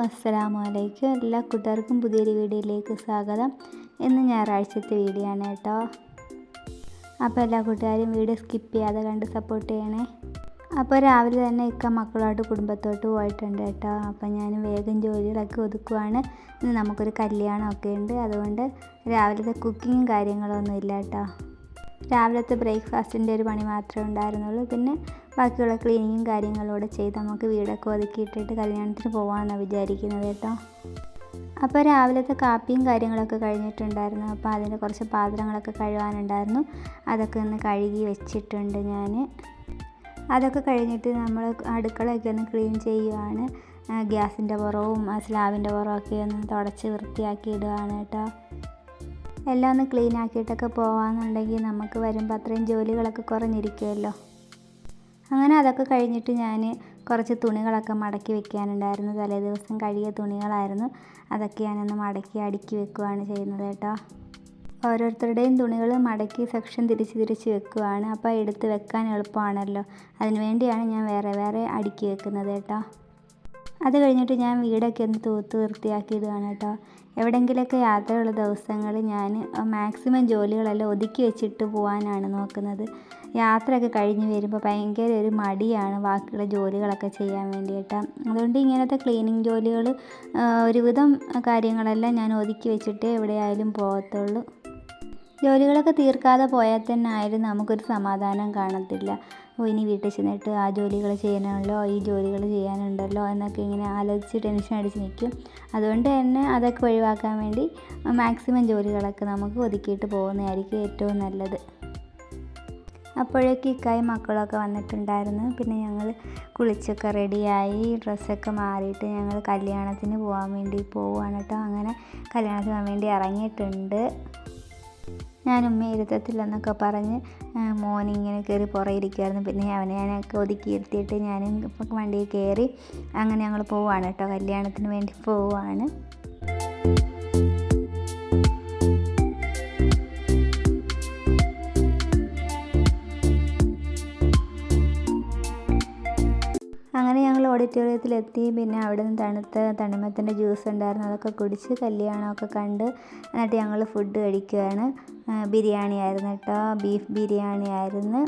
അസ്സലാമു അലൈക്കും. എല്ലാ കൂട്ടുകാർക്കും പുതിയൊരു വീഡിയോയിലേക്ക് സ്വാഗതം. ഇന്ന് ഞായറാഴ്ചത്തെ വീഡിയോ ആണ് കേട്ടോ. അപ്പോൾ എല്ലാ കൂട്ടുകാരും വീഡിയോ സ്കിപ്പ് ചെയ്യാതെ കണ്ട് സപ്പോർട്ട് ചെയ്യണേ. അപ്പോൾ രാവിലെ തന്നെ മക്കളോട്ട് കുടുംബത്തോട്ട് പോയിട്ടുണ്ട് കേട്ടോ. അപ്പോൾ ഞാൻ വേഗം ജോലികളൊക്കെ ഒതുക്കുവാണ്. ഇന്ന് നമുക്കൊരു കല്യാണമൊക്കെ ഉണ്ട്, അതുകൊണ്ട് രാവിലത്തെ കുക്കിങ്ങും കാര്യങ്ങളൊന്നും ഇല്ല കേട്ടോ. രാവിലത്തെ ബ്രേക്ക്ഫാസ്റ്റിൻ്റെ ഒരു പണി മാത്രമേ ഉണ്ടായിരുന്നുള്ളൂ. പിന്നെ ബാക്കിയുള്ള ക്ലീനിങ്ങും കാര്യങ്ങളോടെ ചെയ്ത് നമുക്ക് വീടൊക്കെ ഒതുക്കിയിട്ടിട്ട് കല്യാണത്തിന് പോകാമെന്നാണ് വിചാരിക്കുന്നത് കേട്ടോ. അപ്പോൾ രാവിലത്തെ കാപ്പിയും കാര്യങ്ങളൊക്കെ കഴിഞ്ഞിട്ടുണ്ടായിരുന്നു. അപ്പോൾ അതിൻ്റെ കുറച്ച് പാത്രങ്ങളൊക്കെ കഴുകാനുണ്ടായിരുന്നു, അതൊക്കെ ഒന്ന് കഴുകി വെച്ചിട്ടുണ്ട് ഞാൻ. അതൊക്കെ കഴിഞ്ഞിട്ട് നമ്മൾ അടുക്കളയൊക്കെ ഒന്ന് ക്ലീൻ ചെയ്യുകയാണ്. ഗ്യാസിൻ്റെ പുറവും സ്ലാബിൻ്റെ പുറമൊക്കെ ഒന്ന് തുടച്ച് വൃത്തിയാക്കി ഇടുകയാണ് കേട്ടോ. എല്ലാം ഒന്ന് ക്ലീൻ ആക്കിയിട്ടൊക്കെ പോകാമെന്നുണ്ടെങ്കിൽ നമുക്ക് വരുമ്പോൾ അത്രയും ജോലികളൊക്കെ കുറഞ്ഞിരിക്കുമല്ലോ. അങ്ങനെ അതൊക്കെ കഴിഞ്ഞിട്ട് ഞാൻ കുറച്ച് തുണികളൊക്കെ മടക്കി വെക്കാനുണ്ടായിരുന്നു. തലേ ദിവസം കഴുകിയ തുണികളായിരുന്നു, അതൊക്കെ ഞാനൊന്ന് മടക്കി അടുക്കി വെക്കുകയാണ് ചെയ്യുന്നത് കേട്ടോ. ഓരോരുത്തരുടെയും തുണികൾ മടക്കി സെക്ഷൻ തിരിച്ച് വെക്കുകയാണ്. അപ്പോൾ എടുത്ത് വെക്കാൻ എളുപ്പമാണല്ലോ, അതിന് വേണ്ടിയാണ് ഞാൻ വേറെ വേറെ അടുക്കി വെക്കുന്നത് കേട്ടോ. അത് കഴിഞ്ഞിട്ട് ഞാൻ വീടൊക്കെ ഒന്ന് തൂത്ത് വൃത്തിയാക്കിയിടുകയാണ് കേട്ടോ. എവിടെയെങ്കിലുമൊക്കെ യാത്രയുള്ള ദിവസങ്ങളിൽ ഞാൻ മാക്സിമം ജോലികളെല്ലാം ഒതുക്കി വെച്ചിട്ട് പോകാനാണ് നോക്കുന്നത്. യാത്രയൊക്കെ കഴിഞ്ഞ് വരുമ്പോൾ ഭയങ്കര ഒരു മടിയാണ് ബാക്കിയുള്ള ജോലികളൊക്കെ ചെയ്യാൻ വേണ്ടിയിട്ട്. അതുകൊണ്ട് ഇങ്ങനത്തെ ക്ലീനിങ് ജോലികൾ ഒരുവിധം കാര്യങ്ങളെല്ലാം ഞാൻ ഒതുക്കി വെച്ചിട്ടേ എവിടെയായാലും പോകത്തുള്ളൂ. ജോലികളൊക്കെ തീർക്കാതെ പോയാൽ തന്നെ ആയാലും നമുക്കൊരു സമാധാനം കാണത്തില്ല. ഇനി വീട്ടിൽ ചെന്നിട്ട് ആ ജോലികൾ ചെയ്യാനുണ്ടല്ലോ, ഈ ജോലികൾ ചെയ്യാനുണ്ടല്ലോ എന്നൊക്കെ ഇങ്ങനെ ആലോചിച്ച് ടെൻഷൻ അടിച്ച് നിൽക്കും. അതുകൊണ്ട് തന്നെ അതൊക്കെ ഒഴിവാക്കാൻ വേണ്ടി മാക്സിമം ജോലികളൊക്കെ നമുക്ക് ഒതുക്കിയിട്ട് പോകുന്നതായിരിക്കും ഏറ്റവും നല്ലത്. അപ്പോഴേക്ക് ഇക്കായും മക്കളൊക്കെ വന്നിട്ടുണ്ടായിരുന്നു. പിന്നെ ഞങ്ങൾ കുളിച്ചൊക്കെ റെഡിയായി ഡ്രസ്സൊക്കെ മാറിയിട്ട് ഞങ്ങൾ കല്യാണത്തിന് പോകാൻ വേണ്ടി പോവുകയാണ് കേട്ടോ. അങ്ങനെ കല്യാണത്തിന് പോകാൻ വേണ്ടി ഇറങ്ങിയിട്ടുണ്ട്. ഞാൻ ഇരുത്തത്തില്ലെന്നൊക്കെ പറഞ്ഞ് മോനിങ്ങനെ കയറി പുറയിരിക്കുമായിരുന്നു. പിന്നെ ഞാനൊക്കെ ഒതുക്കി ഇരുത്തിയിട്ട് ഞാനും വണ്ടിയിൽ കയറി അങ്ങനെ ഞങ്ങൾ പോവുകയാണ് കേട്ടോ. കല്യാണത്തിന് വേണ്ടി പോവുകയാണ്. അങ്ങനെ ഞങ്ങൾ ഓഡിറ്റോറിയത്തിലെത്തി. പിന്നെ അവിടെ നിന്ന് തണുത്ത തണ്ണിമത്തൻ്റെ ജ്യൂസ് ഉണ്ടായിരുന്നു, അതൊക്കെ കുടിച്ച് കല്യാണമൊക്കെ കണ്ട് എന്നിട്ട് ഞങ്ങൾ ഫുഡ് കഴിക്കുകയാണ്. ബിരിയാണി ആയിരുന്നു കേട്ടോ, ബീഫ് ബിരിയാണി ആയിരുന്നു,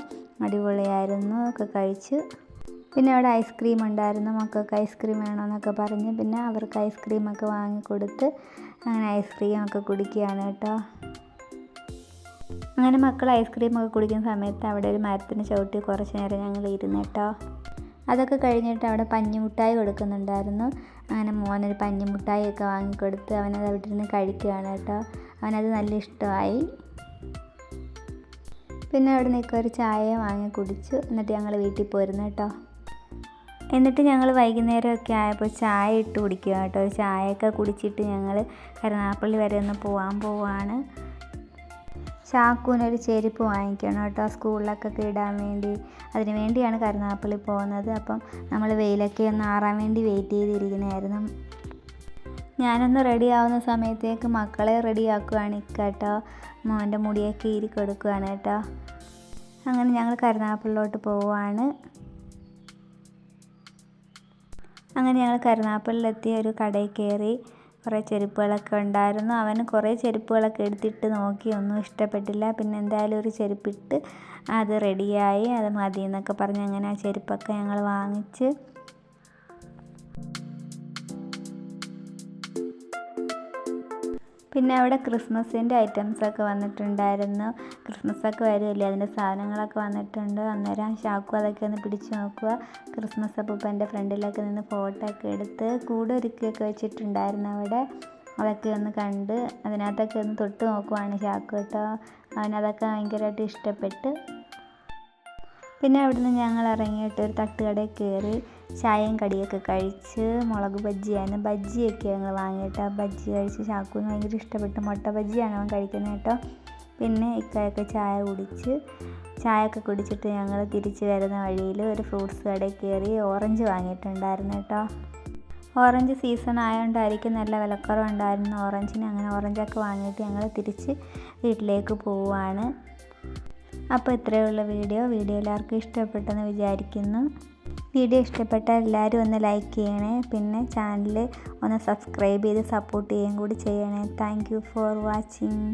അടിപൊളിയായിരുന്നു. ഒക്കെ കഴിച്ച് പിന്നെ അവിടെ ഐസ്ക്രീം ഉണ്ടായിരുന്നു. മക്കൾക്ക് ഐസ്ക്രീം വേണമെന്നൊക്കെ പറഞ്ഞ് പിന്നെ അവർക്ക് ഐസ്ക്രീമൊക്കെ വാങ്ങിക്കൊടുത്ത് അങ്ങനെ ഐസ്ക്രീമൊക്കെ കുടിക്കുകയാണ് കേട്ടോ. അങ്ങനെ മക്കൾ ഐസ്ക്രീമൊക്കെ കുടിക്കുന്ന സമയത്ത് അവിടെ ഒരു മരത്തിന് ചവിട്ടി കുറച്ച് നേരം ഞങ്ങൾ ഇരുന്ന് കേട്ടോ. അതൊക്കെ കഴിഞ്ഞിട്ട് അവിടെ പഞ്ഞിമുട്ടായി കൊടുക്കുന്നുണ്ടായിരുന്നു. അങ്ങനെ മോനൊരു പഞ്ഞിമുട്ടായിയൊക്കെ വാങ്ങിക്കൊടുത്ത് അവനത് അവിടെ ഇരുന്ന് കഴിക്കുകയാണ് കേട്ടോ. അവനത് നല്ല ഇഷ്ടമായി. പിന്നെ അവിടെ നിൽക്കുക ഒരു ചായ വാങ്ങി കുടിച്ചു. എന്നിട്ട് ഞങ്ങൾ വീട്ടിൽ പോയിരുന്നു കേട്ടോ. എന്നിട്ട് ഞങ്ങൾ വൈകുന്നേരമൊക്കെ ആയപ്പോൾ ചായ ഇട്ട് കുടിക്കുക കേട്ടോ. ഒരു ചായയൊക്കെ കുടിച്ചിട്ട് ഞങ്ങൾ കരുനാഗപ്പള്ളി വരെ ഒന്ന് പോവാണ്. ചാക്കൂനൊരു ചെരുപ്പ് വാങ്ങിക്കണം കേട്ടോ, സ്കൂളിലൊക്കെ ഇടാൻ വേണ്ടി. അതിന് വേണ്ടിയാണ് കരുനാഗപ്പള്ളി പോകുന്നത്. അപ്പം നമ്മൾ വെയിലൊക്കെ ഒന്ന് ആറാൻ വേണ്ടി വെയിറ്റ് ചെയ്തിരിക്കുന്നതായിരുന്നു. ഞാനൊന്ന് റെഡി ആവുന്ന സമയത്തേക്ക് മക്കളെ റെഡിയാക്കുകയാണ് കേട്ടോ. മോൻ്റെ മുടിയൊക്കെ ഈരി കൊടുക്കുകയാണ് കേട്ടോ. അങ്ങനെ ഞങ്ങൾ കരുനാഗപ്പള്ളിയിലോട്ട് പോവുകയാണ്. അങ്ങനെ ഞങ്ങൾ കരുനാഗപ്പള്ളിയിലെത്തി ഒരു കടയിൽ കയറി. കുറേ ചെരുപ്പുകളൊക്കെ ഉണ്ടായിരുന്നു. അവന് കുറേ ചെരുപ്പുകളൊക്കെ എടുത്തിട്ട് നോക്കി, ഒന്നും ഇഷ്ടപ്പെട്ടില്ല. പിന്നെ എന്തായാലും ഒരു ചെരുപ്പിട്ട് അത് റെഡിയായി. അത് മതി എന്നൊക്കെ പറഞ്ഞ് അങ്ങനെ ആ ചെരുപ്പൊക്കെ ഞങ്ങൾ വാങ്ങിച്ച് പിന്നെ അവിടെ ക്രിസ്മസിൻ്റെ ഐറ്റംസൊക്കെ വന്നിട്ടുണ്ടായിരുന്നു. ക്രിസ്മസൊക്കെ വരുമല്ലേ, അതിൻ്റെ സാധനങ്ങളൊക്കെ വന്നിട്ടുണ്ട്. അന്നേരം ഷാക്കു അതൊക്കെ ഒന്ന് പിടിച്ച് നോക്കുക. ക്രിസ്മസ് അപ്പൂപ്പൻ്റെ ഫ്രണ്ടിലൊക്കെ നിന്ന് ഫോട്ടോ ഒക്കെ എടുത്ത് കൂടെ ഒരുക്കിയൊക്കെ വെച്ചിട്ടുണ്ടായിരുന്നു അവിടെ. അതൊക്കെ ഒന്ന് കണ്ട് അതിനകത്തൊക്കെ ഒന്ന് തൊട്ട് നോക്കുവാണ് ഷാക്കു കേട്ടോ. അവനതൊക്കെ ഭയങ്കരമായിട്ട് ഇഷ്ടപ്പെട്ട്. പിന്നെ അവിടുന്ന് ഞങ്ങൾ ഇറങ്ങിയിട്ട് ഒരു തട്ടുകടയിൽ കയറി ചായയും കടിയൊക്കെ കഴിച്ച് മുളക് ബജ്ജിയാണ്, ബജ്ജിയൊക്കെ ഞങ്ങൾ വാങ്ങിയിട്ട് ബജ്ജി കഴിച്ച് ഷാക്കൂന് ഭയങ്കര ഇഷ്ടപ്പെട്ടു. മുട്ട ബജ്ജിയാണ് അവൻ കഴിക്കുന്നത് കേട്ടോ. പിന്നെ ഇക്കായൊക്കെ ചായയൊക്കെ കുടിച്ചിട്ട് ഞങ്ങൾ തിരിച്ച് വരുന്ന വഴിയിൽ ഒരു ഫ്രൂട്ട്സ് കടയിൽ കയറി ഓറഞ്ച് വാങ്ങിയിട്ടുണ്ടായിരുന്നു കേട്ടോ. ഓറഞ്ച് സീസൺ ആയതുകൊണ്ടായിരിക്കും നല്ല വിലക്കുറവുണ്ടായിരുന്നു ഓറഞ്ചിന്. അങ്ങനെ ഓറഞ്ചൊക്കെ വാങ്ങിയിട്ട് ഞങ്ങൾ തിരിച്ച് വീട്ടിലേക്ക് പോവുകയാണ്. അപ്പോൾ ഇത്രയുള്ള വീഡിയോ എല്ലാവർക്കും ഇഷ്ടപ്പെട്ടെന്ന് വിചാരിക്കുന്നു. വീഡിയോ ഇഷ്ടപ്പെട്ടാൽ എല്ലാവരും ഒന്ന് ലൈക്ക് ചെയ്യണേ, പിന്നെ ചാനൽ ഒന്ന് സബ്സ്ക്രൈബ് ചെയ്ത് സപ്പോർട്ട് ചെയ്യുകയും കൂടി ചെയ്യണേ. Thank you for watching.